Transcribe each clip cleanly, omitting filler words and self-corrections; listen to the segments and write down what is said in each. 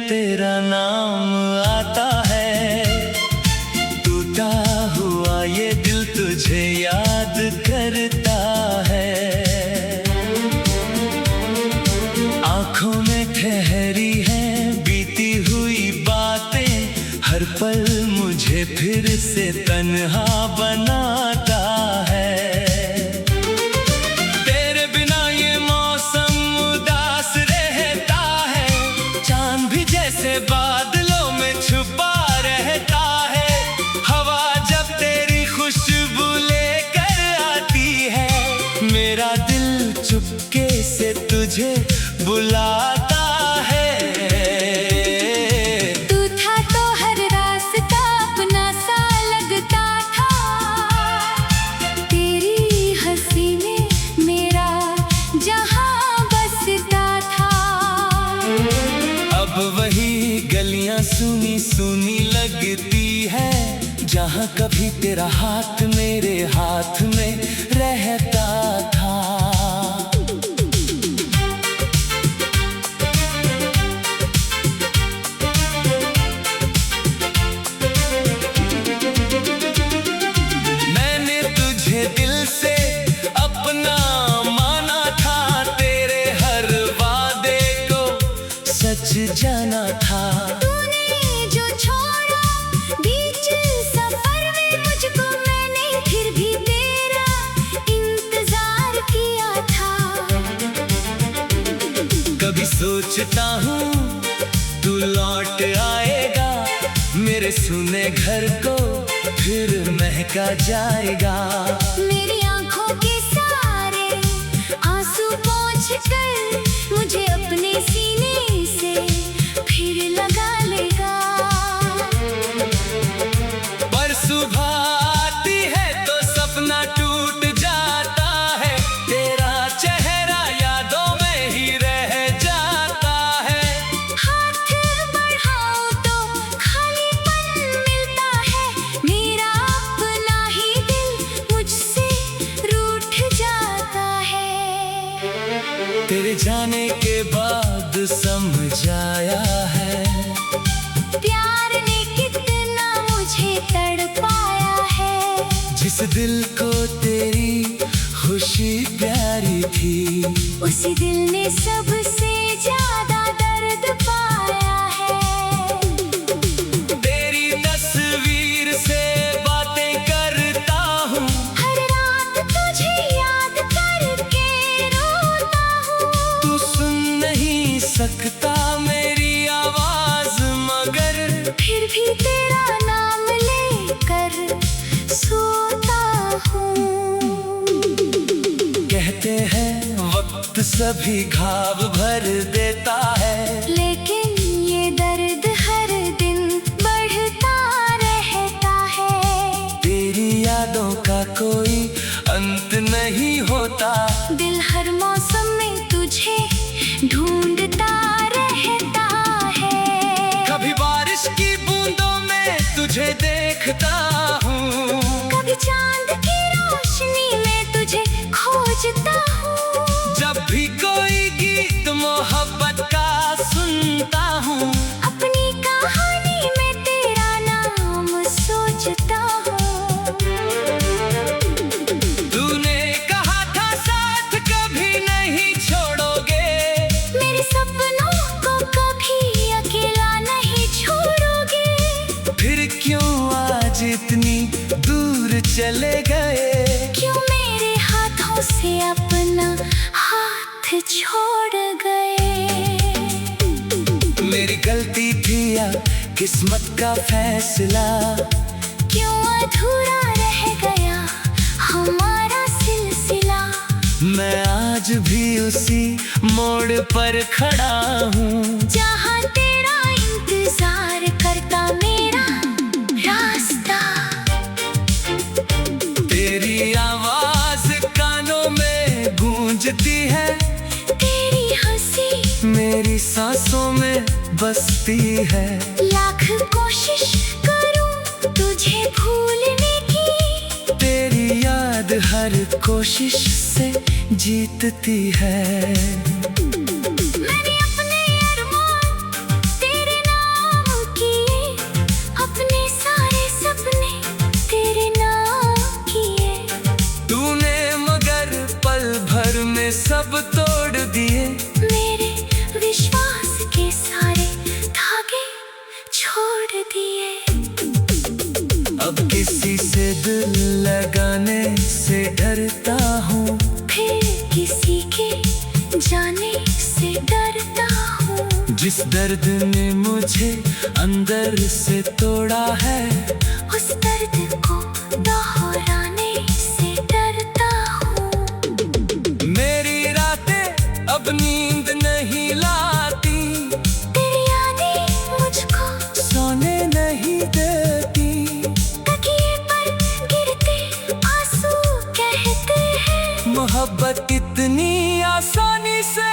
तेरा नाम आता है। टूटा हुआ ये दिल तुझे याद करता है। आंखों में ठहरी हैं बीती हुई बातें, हर पल मुझे फिर से तन्हा बनाता है। तेरे बिना ये मौसम उदास रहता है, चांद भी जैसे बादलों में छुपा रहता है। हवा जब तेरी खुशबू लेकर आती है, मेरा दिल चुपके से तुझे बुलाता है। अब वही गलियां सुनी सुनी लगती है, जहां कभी तेरा हाथ मेरे हाथ में रहता था। मैंने तुझे दिल से अपना माना था, तेरे हर वादे को सच जाना था। तूने जो छोड़ा बीच सफर में मुझको, मैंने फिर भी तेरा इंतजार किया था। कभी सोचता हूँ तू लौट आएगा, मेरे सुने घर को फिर महका जाएगा। मेरी आंखों के सारे आंसू पोंछ कर मुझे अपने सीने से फिर लगा लेगा। पर सुबह आती है तो सपना टूट जाता है, तेरा चेहरा यादों में ही रह जाता है। हाथ बढ़ाऊं तो खालीपन मिलता है, मेरा अपना ही दिल मुझसे रूठ जाता है। तेरे जाने के बाद समझ आया है, प्यार ने कितना मुझे तड़पाया है। जिस दिल को तेरी खुशी प्यारी थी, उसी दिल ने सबसे ज्यादा दर्द पाया है। तेरी तस्वीर से बातें करता हूँ, हर रात तुझे याद करके रोता हूँ। तू सुन नहीं सकता मेरी आवाज, मगर फिर भी तेरा नाम लेकर सोता हूँ। कहते हैं वक्त सभी घाव भर देता है, लेकिन ये दर्द हर दिन बढ़ता रहता है। तेरी यादों का कोई अंत नहीं होता। दिल हर मौसम में तुझे ढूंढता रहता है। कभी बारिश की बूंदों में तुझे देखता हूँ, कभी चांद की रोशनी में तुझे खोजता हूँ। जब भी कोई गीत मोहब्बत का सुनता हूँ, अपनी कहानी में तेरा नाम सोचता हूँ। तूने कहा था साथ कभी नहीं छोड़ोगे, मेरे सपनों को कभी अकेला नहीं छोड़ोगे। फिर क्यों आज इतनी दूर चले गए? क्यों मेरे हाथों से अपना हाथ छोड़ गए? मेरी गलती थी या किस्मत का फैसला? क्यों अधूरा रह गया हमारा सिलसिला? मैं आज भी उसी मोड़ पर खड़ा हूँ, जहाँ तेरा इंतजार करता मेरा रास्ता। तेरी आवाज कानों में गूंजती है, तेरी हंसी मेरी सांसों में बसती है। लाख कोशिश करूं तुझे भूलने की, तेरी याद हर कोशिश से जीतती है। मैंने अपने अरमान तेरे करता हूँ, फिर किसी के जाने से डरता हूँ। जिस दर्द ने मुझे अंदर से तोड़ा है, उस दर्द को दोहराने से डरता हूँ। मेरी रातें अब नींद नहीं लाती, तेरी यादें मुझको सोने नहीं देती। तकिए पर गिरते आंसू कहते हैं, मोहब्बत इतनी आसानी से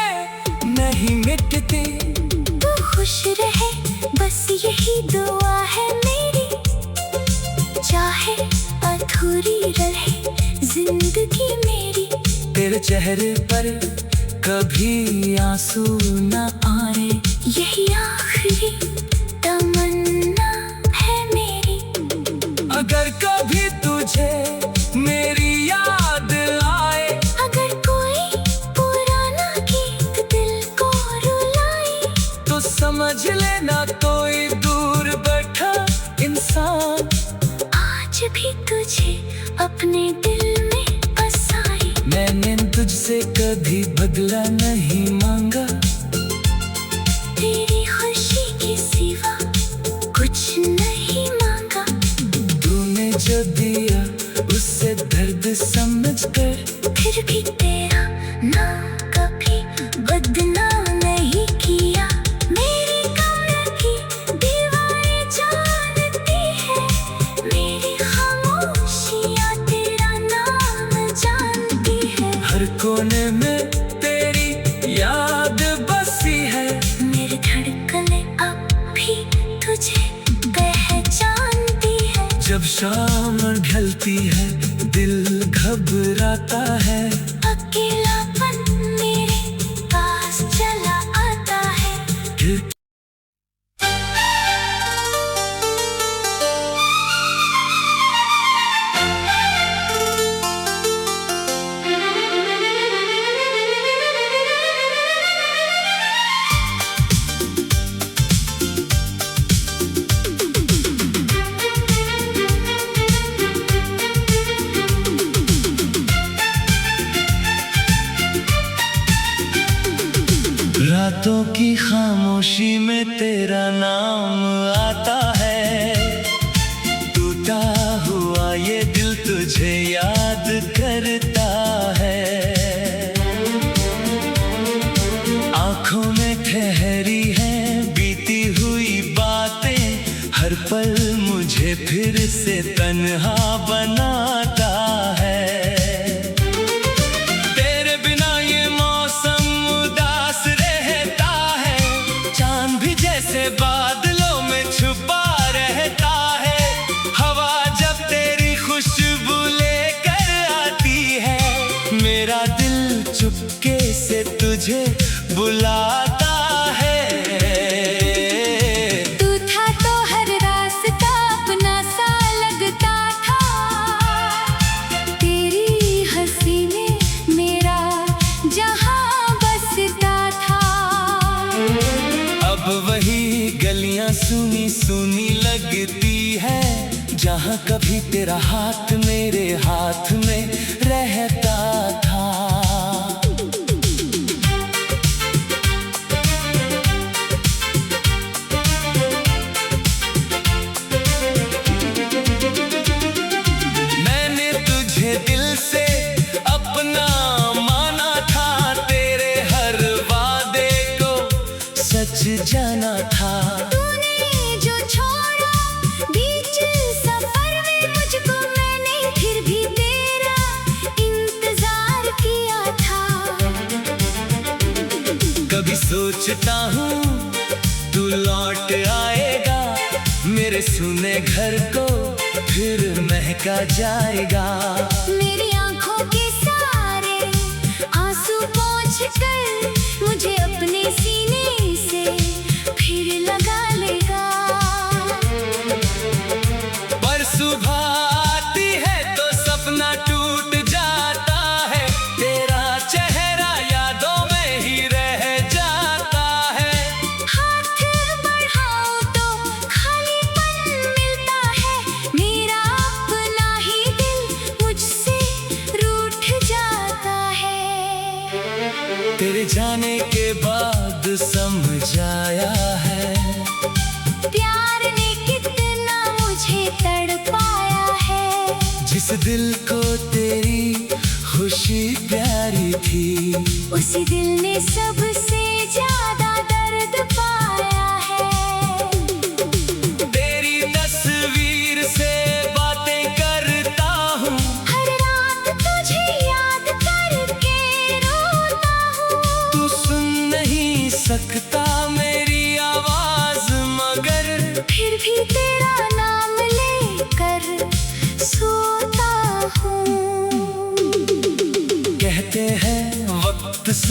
नहीं मिटती। तू खुश रहे बस यही दुआ है मेरी, चाहे अधूरी रहे जिंदगी मेरी। तेरे चेहरे पर कभी आंसू न आए, यही आखिरी तमन्ना है मेरी। अगर कभी तुझे मेरी याद आए, अगर कोई पुराना गीत दिल को रुलाए, तो समझ लेना कोई दूर बैठा इंसान आज भी तुझे अपने दिल में बसाए। मैंने तुझसे कभी बदला नहीं मांगा, तेरी खुशी के सिवा कुछ नहीं मांगा। तूने जो दिया उससे दर्द समझ कर, फिर भी तेरा नाम कभी बदनाम नहीं किया। मेरी कमर की दीवारें जानती है, मेरी खामोशियाँ तेरा नाम जानती है। हर कोने में तेरी याद बसी है, मेरी धड़कनें अब भी तुझे पहचानती है। जब शाम ढलती है दिल घबराता है, अकेलापन मेरे पास चला आता है। फिर रातों की खामोशी में तेरा नाम आता है, टूटा हुआ ये दिल तुझे याद करता है। आंखों में ठहरी है बीती हुई बातें, हर पल मुझे फिर से तन्हा बनाता है। तेरे बिना ये मौसम उदास रहता है, चांद भी जैसे बादलों में छुपा रहता है। हवा जब तेरी खुशबू लेकर आती है, मेरा दिल चुपके से तुझे बुलाता है। तू था तो हर रास्ता अपना सा लगता था, तेरी हंसी में मेरा जहां बसता था। अब वही गलियां सुनी सुनी लगती है, जहाँ कभी तेरा हाथ मेरे हाथ में रहता था। मैंने तुझे दिल से अपना माना था, तेरे हर वादे को सच जाना था। तूने जो छोड़ा बीच सफर में मुझको, मैंने फिर भी तेरा इंतजार किया था। कभी सोचता हूँ तू लौट आएगा, मेरे सुने घर को फिर महका जाएगा। मेरी आंखों के सारे आंसू पोंछ कर मुझे अपने सीने से फिर लगा लेगा। पर सुबह आती है तो सपना टूट जाता है, तेरा चेहरा यादों में ही रह जाता है। हाथ बढ़ाओ तो खालीपन मिलता है, मेरा अपना ही दिल मुझसे रूठ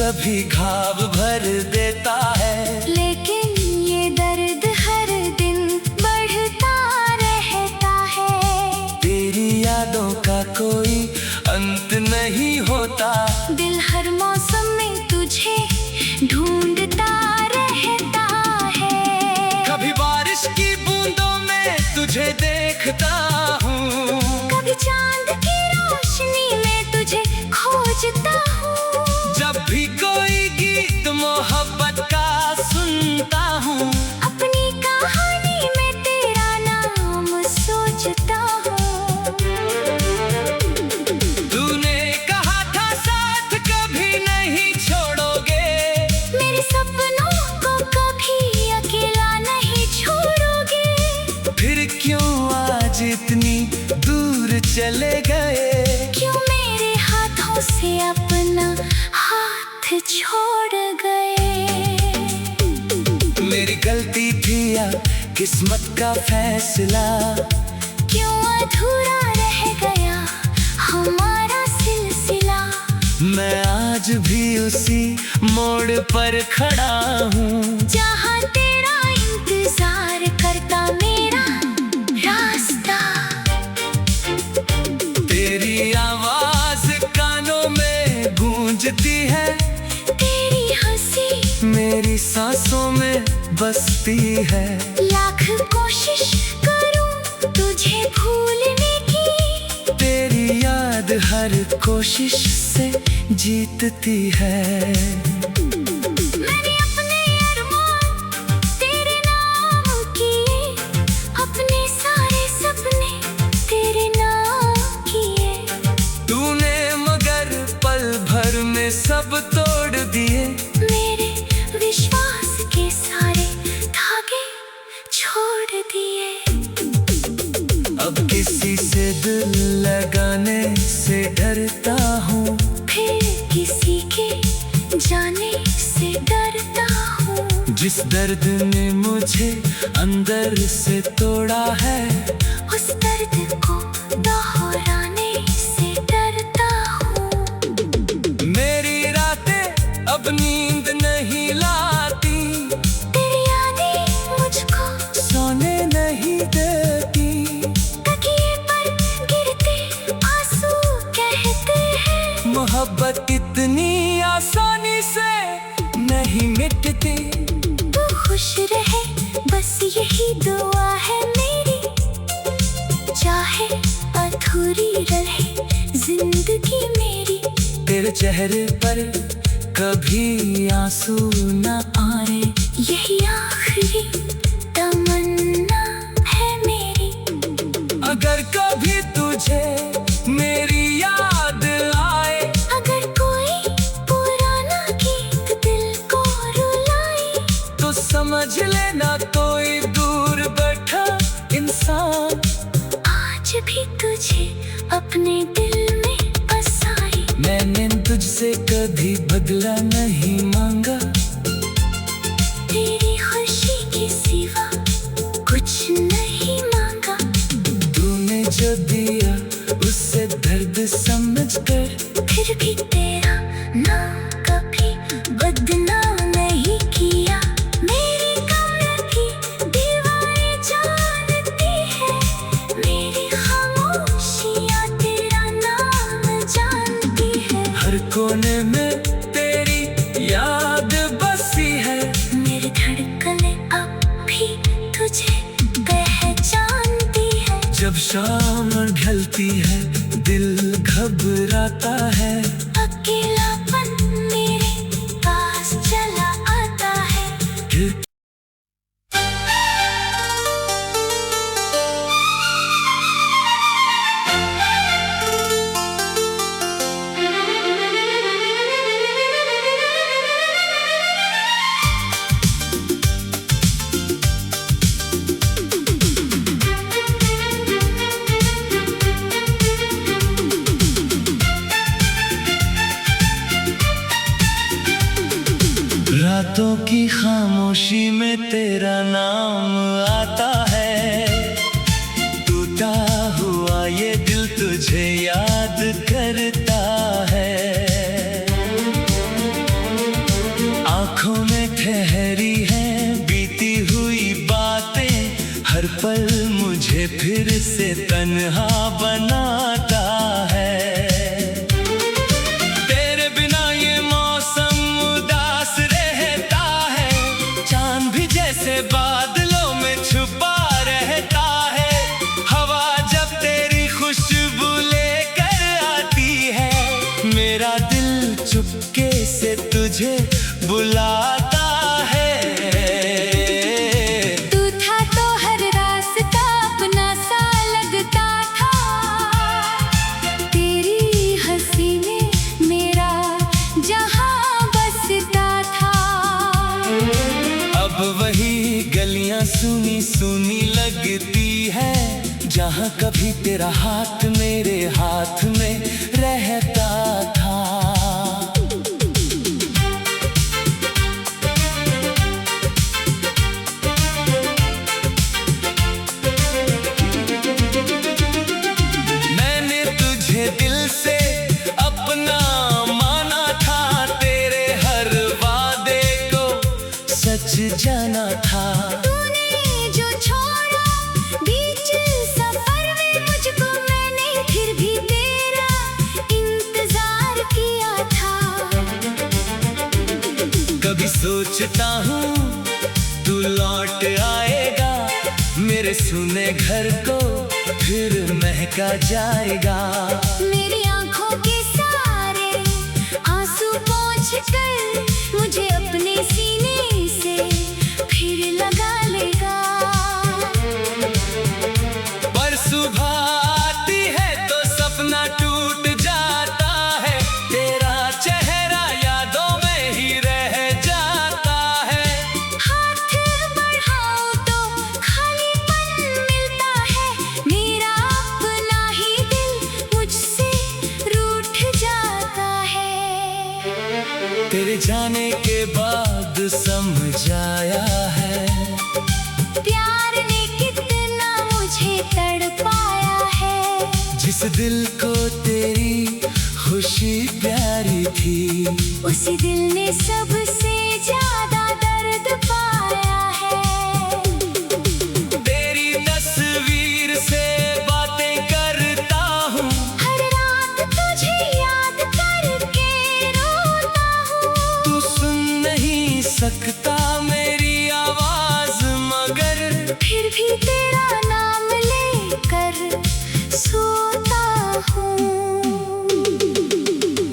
सभी घाव भर देता है। लेकिन ये दर्द हर दिन बढ़ता रहता है। तेरी यादों का कोई अंत नहीं होता। दिल हर मौसम में तुझे ढूंढता रहता है। कभी बारिश की बूंदों में तुझे देखता हूँ, कभी चांद की रोशनी में तुझे खोजता हूँ। जब भी कोई गीत मोहब्बत का सुनता हूँ, अपनी कहानी में तेरा नाम सोचता हूँ। तूने कहा था साथ कभी नहीं छोड़ोगे, मेरे सपनों को कभी अकेला नहीं छोड़ोगे। फिर क्यों आज इतनी दूर चले गए? क्यों मेरे हाथों से अपना हाथ छोड़ गए? मेरी गलती थी या किस्मत का फैसला? क्यों अधूरा रह गया हमारा सिलसिला? मैं आज भी उसी मोड़ पर खड़ा हूँ, जहाँ तेरा इंतजार करता मेरा रास्ता। तेरी आवाज कानों में गूंजती है, तेरी हंसी मेरी सांसों में बसती है। लाख कोशिश करूं तुझे भूलने की, तेरी याद हर कोशिश से जीतती है। मैंने अपने अरमान तेरे नाम किए, अपने सारे सपने तेरे नाम किए। तूने मगर पल भर में सब तोड़ दिए, मेरे विश्वास के सारे धागे छोड़ दिए। अब किसी से दिल लगाने से डरता हूँ, फिर किसी के जाने से डरता हूँ। जिस दर्द ने मुझे अंदर से तोड़ा है, उस दर्द को दोहराने से डरता हूँ। मेरी रातें अब नींद नहीं लाती, तेरी यादें मुझको सोने नहीं देती। तकिए पर गिरते आंसू कहते हैं, मोहब्बत इतनी आसानी से नहीं मिटती। तू खुश रहे बस यही दुआ है मेरी। चाहे अधूरी रहे जिंदगी मेरी, तेरे चेहरे पर कभी आंसू न आए, यही आखिरी तमन्ना है मेरी। अगर कभी तुझे मेरी याद आए, अगर कोई पुराना गीत दिल को रुलाए, तो समझ लेना कोई दूर बैठा इंसान आज भी तुझे अपने दिल में बसाए। मैंने तुझसे कभी बदला नहीं मांगा, तेरी खुशी के सिवा कुछ नहीं मांगा। तूने जो दिया उससे दर्द समझ कर, फिर भी तेरा नाम कभी बदनाम नहीं किया। मेरी कमर की दीवारें जानती है, मेरी खामोशियाँ तेरा नाम जानती है। हर कोने में तेरी याद बसी है, मेरी धड़कने अब भी तुझे पहचानती है। जब शाम ढलती है दिल घबराता है। अकेलापन मेरे पास चला आता है। फिर रातों की खामोशी में तेरा नाम आता है। टूटा हुआ ये दिल तुझे याद करता है। हर पल मुझे फिर से तन्हा बनाता है। तेरे बिना ये मौसम उदास रहता है, चांद भी जैसे बादलों में छुपा रहता है। हवा जब तेरी खुशबू लेकर आती है, मेरा दिल चुपके से तुझे बुलाता है। वही गलियां सुनी सुनी लगती है, जहां कभी तेरा हाथ मेरे हाथ में रहता था। मैंने तुझे दिल से अपना माना था, तेरे हर वादे को सच जाना था। तूने जो छोड़ा बीच सफर में मुझको, मैंने फिर भी तेरा इंतजार किया था। कभी सोचता हूँ तू लौट आएगा, मेरे सुने घर को फिर महका जाएगा। मेरी आंखों के सारे आंसू पोंछ कर मुझे अपने सीने से फिर लगा लेगा। पर सुबह आती है तो सपना टूट जाता है, तेरा चेहरा यादों में ही रह जाता है। हाथ बढ़ाओ तो खालीपन मिलता है, मेरा अपना ही दिल मुझसे रूठ जाता है। तेरे जाने के बाद समझ आया है, प्यार ने कितना मुझे तड़पाया है। जिस दिल को तेरी खुशी प्यारी थी, उसी दिल ने सबसे ज्यादा दर्द पाया है। तेरी तस्वीर से बातें करता हूँ, हर रात तुझे याद करके रोता हूँ। तू सुन नहीं सकता मेरी आवाज, मगर फिर भी तेरा नाम लेकर सोता हूँ।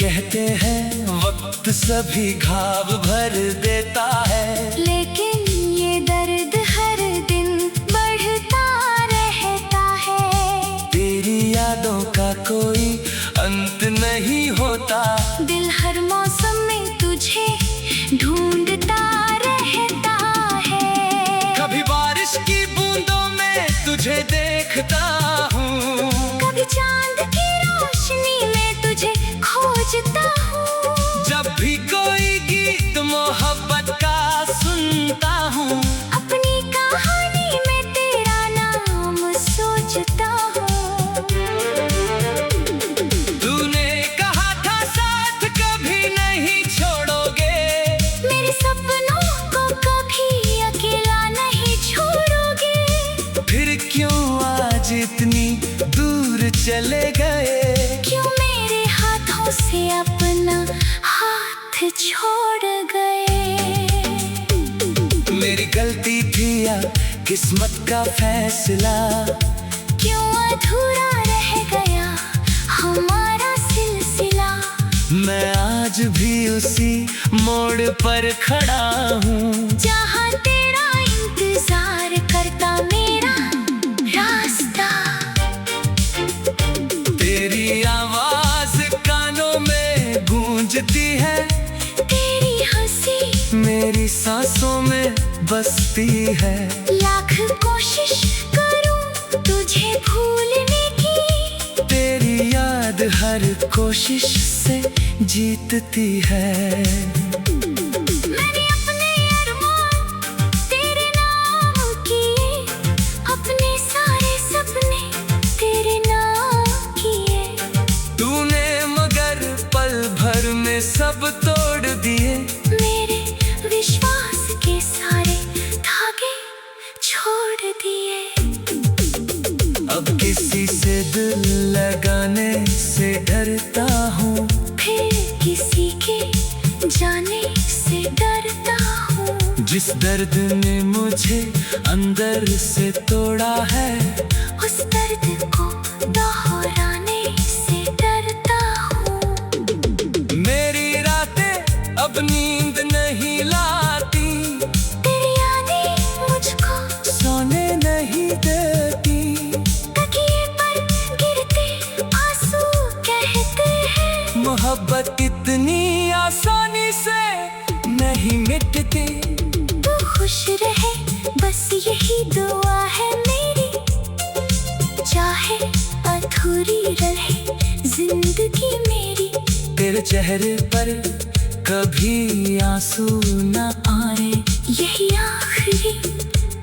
कहते हैं वक्त सभी घाव भर देता है, लेकिन ये दर्द हर दिन बढ़ता रहता है। तेरी यादों का कोई अंत नहीं होता। दिल हर मौसम में तुझे ढूंढता रहता है। कभी बारिश की बूंदों में तुझे देखता हूँ, कभी चांद की रोशनी में तुझे खोजता हूँ। जब भी कोई गीत मोहब्बत का सुनता हूँ, अपनी कहानी में तेरा नाम सोचता हूँ। तूने कहा था साथ कभी नहीं छोड़ोगे, मेरे सपनों को कभी अकेला नहीं छोड़ोगे। फिर क्यों आज इतनी दूर चले गए? क्यों मेरे हाथों से अपना हाथ छोड़ गए? मेरी गलती थी या किस्मत का फैसला? क्यों अधूरा रह गया हमारा सिलसिला? मैं आज भी उसी मोड़ पर खड़ा हूँ, जहाँ तेरा इंतजार करता मेरा रास्ता। तेरी आवाज कानों में गूंजती है, तेरी हंसी मेरी सांसों में बसती है। लाख कोशिश करूं तुझे भूलने की, तेरी याद हर कोशिश से जीतती है। मैंने अपने अरमान तेरे नाम किए, अपने सारे सपने तेरे नाम किए। तूने मगर पल भर में सब तोड़ दिए, मेरे विश्वास के सारे धागे छोड़ दिए। अब किसी से दिल लगाने से डरता हूँ, फिर किसी के जाने से डरता हूँ। जिस दर्द ने मुझे अंदर से तोड़ा है, उस दर्द को दोहराने से डरता हूँ। मेरी रातें अब नींद नहीं लाती, तेरी यादें मुझको सोने नहीं देती। तकिए पर गिरते आंसू कहते हैं, मोहब्बत इतनी आसानी से नहीं मिटती। तू खुश रहे बस यही दुआ है मेरी, चाहे अधूरी रहे जिंदगी मेरी। तेरे चेहरे पर कभी आंसू न आए, यही आखिरी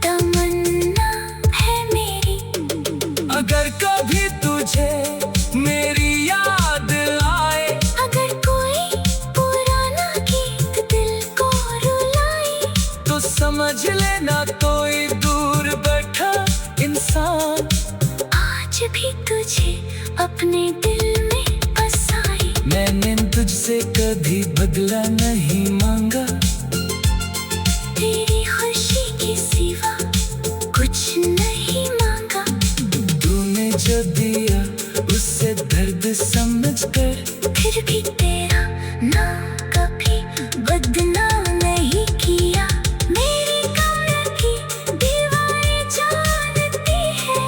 तमन्ना है मेरी। अगर कभी तुझे मेरी याद आए, अगर कोई पुराना गीत दिल को रुलाए, तो समझ लेना कोई दूर बैठा इंसान आज भी तुझे अपने दिल में बसाए। मैंने तुझसे कभी बदला नहीं मांगा, तेरी खुशी के सिवा कुछ नहीं मांगा। तूने जो दिया उससे दर्द समझ कर, फिर भी तेरा नाम कभी बदनाम नहीं किया। मेरी कमर की दीवारें जानती है,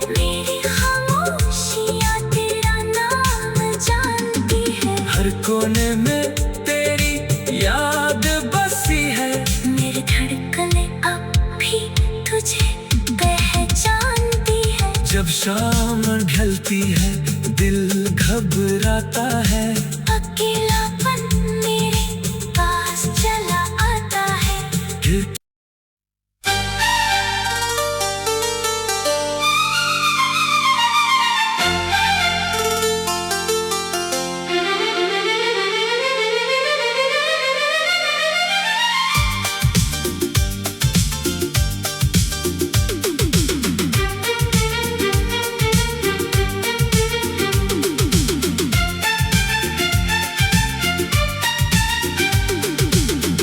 मेरी खामोशियाँ तेरा नाम जानती है। हर कोने में तेरी याद बसी है। मेरी धड़कने अब भी तुझे पहचानती है। जब शाम ढलती है दिल घबराता है, अकेलापन मेरे पास चला आता है। फिर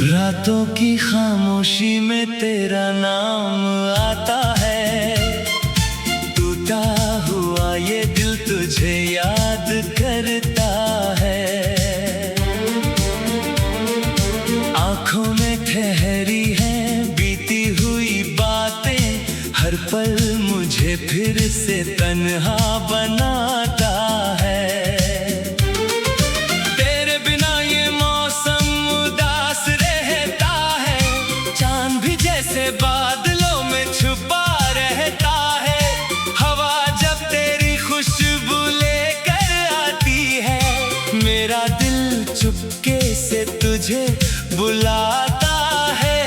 रातों की खामोशी में तेरा नाम आता है। टूटा हुआ ये दिल तुझे याद करता है। आंखों में ठहरी हैं बीती हुई बातें, हर पल मुझे फिर से तन्हा बनाता है। तेरे बिना ये मौसम उदास रहता है, चांद भी जैसे बादलों में छुपा रहता है। हवा जब तेरी खुशबू लेकर आती है, मेरा दिल चुपके से तुझे बुलाता है।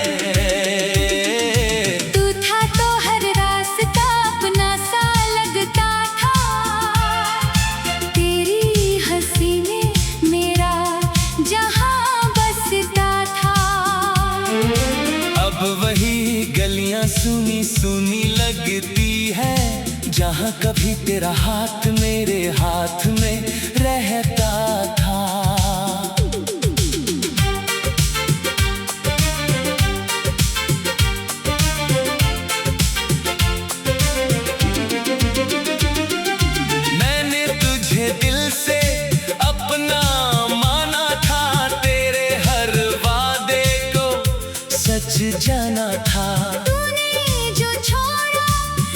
तू था तो हर रास्ता अपना सा लगता था, तेरी हंसी में मेरा जहां बसता था। अब वही गलियां सुनी सुनी लगती है, जहां कभी तेरा हाथ मेरे हाथ में रहता था। मैंने तुझे दिल से अपना माना था, तेरे हर वादे को सच जाना था। तूने जो छोड़ा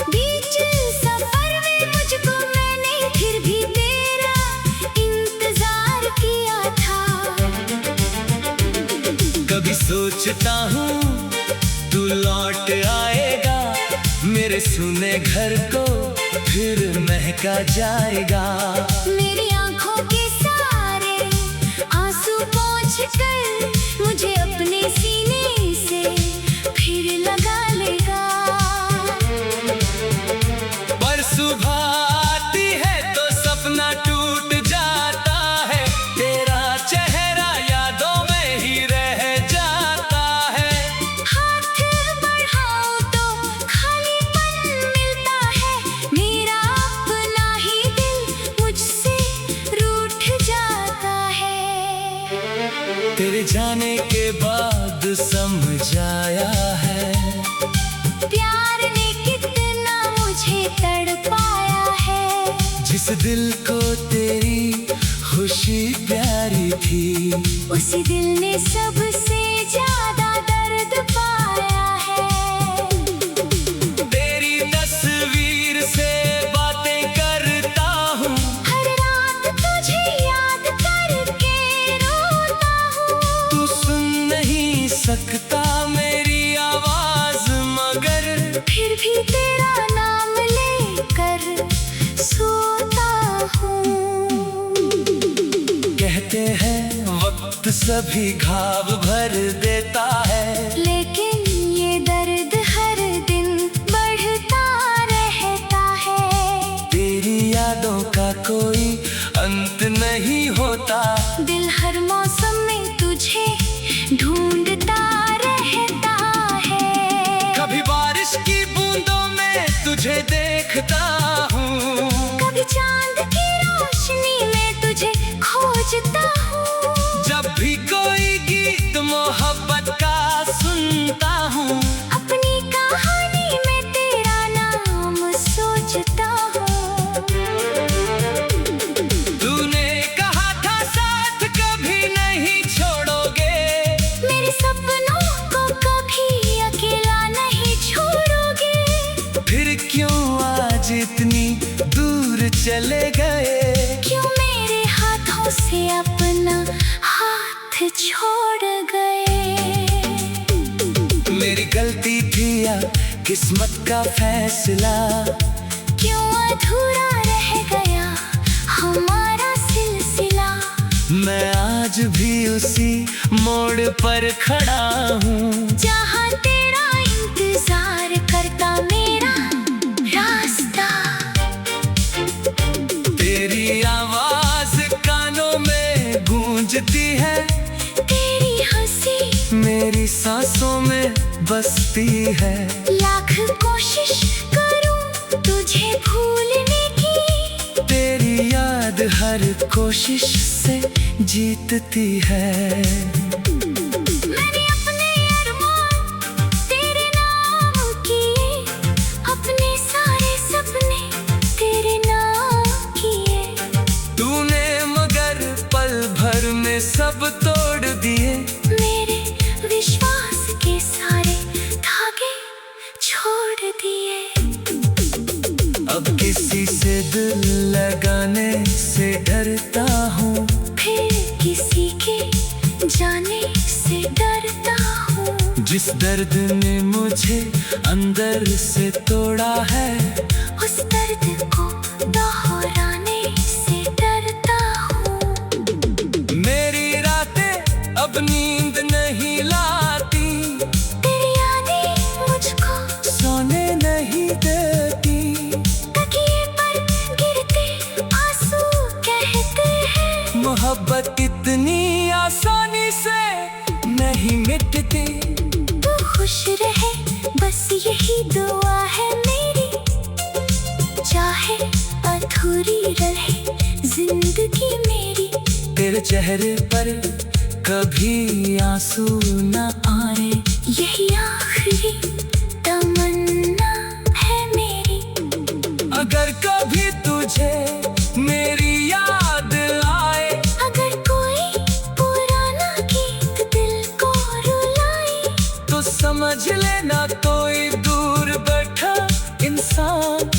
बीच सफर में मुझको, मैंने फिर भी तेरा इंतजार किया था। कभी सोचता हूँ तू लौट आएगा, मेरे सुने घर को फिर महका जाएगा। मेरी आंखों के सारे आंसू पोंछ कर मुझे अपने सीने से फिर लगा लेगा। पर सुबह आती है तो सपना टूट जाता है, तेरा चेहरा यादों में ही रह जाता है। हाथ बढ़ाऊं तो दिल को तेरी खुशी प्यारी थी। उसी दिल ने सबसे ज्यादा दर्द पाया है। तेरी तस्वीर से बातें करता हूँ, हर रात तुझे याद करके रोता हूँ। तू सुन नहीं सकता मेरी आवाज, मगर फिर भी तेरा नाम लेकर सोता हूँ। कहते हैं वक्त सभी घाव भर देता है, लेकिन ये दर्द हर दिन बढ़ता रहता है। तेरी यादों का कोई अंत नहीं होता। दिल हर मौसम में तुझे ढूंढता रहता है। कभी बारिश की बूंदों में तुझे देखता हूँ, कभी चांद की रोशनी में तुझे खोजता हूँ। जब भी कोई गीत मोहब्बत का सुनता हूँ, अपनी कहानी में तेरा नाम सोचता हूँ। तूने कहा था साथ कभी नहीं छोड़ोगे, मेरे सपनों को कभी अकेला नहीं छोड़ोगे। फिर क्यों आज इतनी दूर चले गए? क्यों मेरे हाथों से अपना हाथ छोड़ गए? मेरी गलती थी या किस्मत का फैसला? क्यों अधूरा रह गया हमारा सिलसिला? मैं आज भी उसी मोड़ पर खड़ा हूँ, जहाँ तेरा इंतजार करता मेरा रास्ता। तेरी आवाज कानों में गूंजती है, तेरी हंसी मेरी सांसों में बसती है। लाख कोशिश करूं तुझे भूलने की, तेरी याद हर कोशिश से जीतती है। मैंने अपने अरमान तेरे नाम किए, अपने सारे सपने तेरे नाम किए। तूने मगर पल भर में सब तोड़ दिए, मेरे विश्वास के सारे धागे छोड़ दिए। अब किसी से दिल लगाने से डरता हूँ, फिर किसी के जाने से डरता हूँ। जिस दर्द ने मुझे अंदर से तोड़ा है, उस दर्द को दोहराने से डरता हूँ। मेरी रातें अब नींद नहीं लाती, तेरी यादें मुझको सोने नहीं देती। तकिए पर गिरते आंसू कहते हैं, मोहब्बत इतनी आसानी से नहीं मिटती। तू खुश रहे बस यही दुआ है मेरी, चाहे अधूरी रहे जिंदगी मेरी। तेरे चेहरे पर कभी आंसू न आए, यही आखिरी तमन्ना है मेरी। अगर कभी तुझे मेरी याद आए, अगर कोई पुराना गीत दिल को रुलाए, तो समझ लेना कोई दूर बैठा इंसान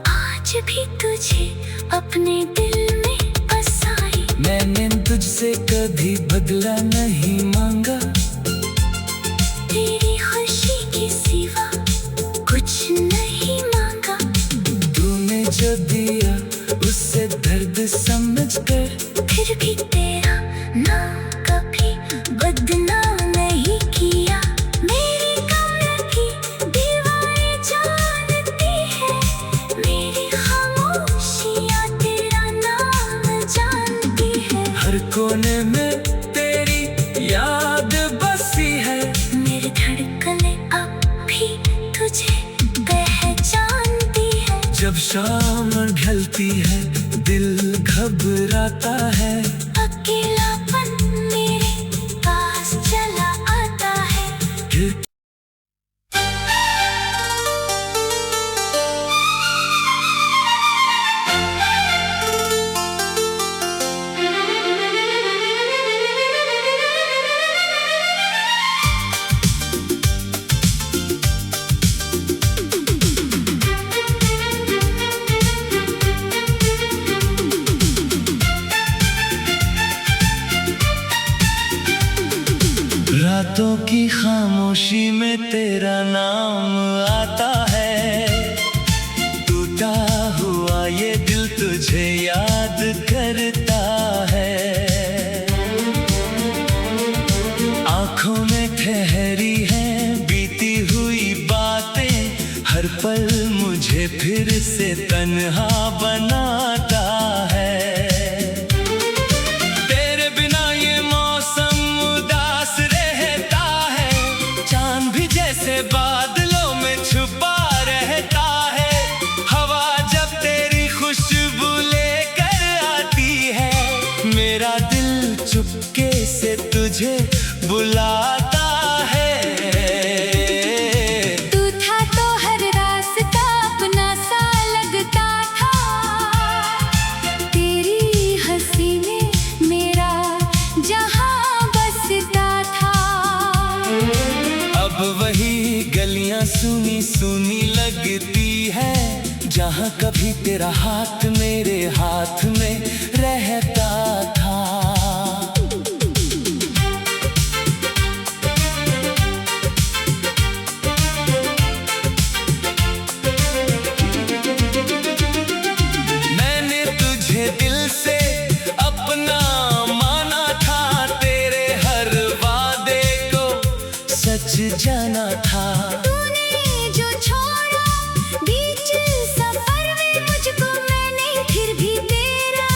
आज भी तुझे अपने दिल में बसाए। मैंने तुझसे कभी बदला नहीं मांगा, तेरी खुशी के सिवा कुछ नहीं मांगा। तूने जो दिया उससे दर्द समझ कर, फिर भी तेरा नाम कभी बदनाम नहीं किया। मेरी कमर की दीवारें जानती है, मेरी खामोशियाँ तेरा नाम जानती है। हर कोने में तेरी याद बसी है, मेरी धड़कनें अब भी तुझे पहचानती है। जब शाम ढलती है दिल घबराता है। अकेलापन मेरे पास चला आता है। फिर पल मुझे फिर से तन्हा बनाता है। तेरे बिना ये मौसम उदास रहता है, चांद भी जैसे बादलों में छुपा रहता है। हवा जब तेरी खुशबू लेकर आती है, मेरा दिल चुपके से तुझे बुलाता है। तू था तो हर रास्ता अपना सा लगता था, तेरी हंसी में मेरा जहां बसता था। अब वही गलियां सुनी सुनी लगती है, जहां कभी तेरा हाथ मेरे हाथ में रहता था। मैंने तुझे दिल से अपना माना था, तेरे हर वादे को सच जाना था। तूने जो छोड़ा बीच सफर में मुझको, मैंने फिर भी तेरा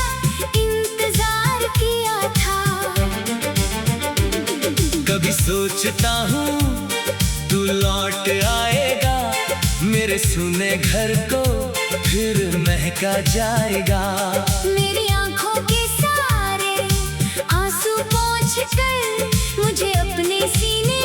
इंतजार किया था। कभी सोचता हूँ तू लौट आएगा, मेरे सुने घर को फिर महका जाएगा। मेरी आंखों के सारे आंसू पोंछ कर मुझे अपने सीने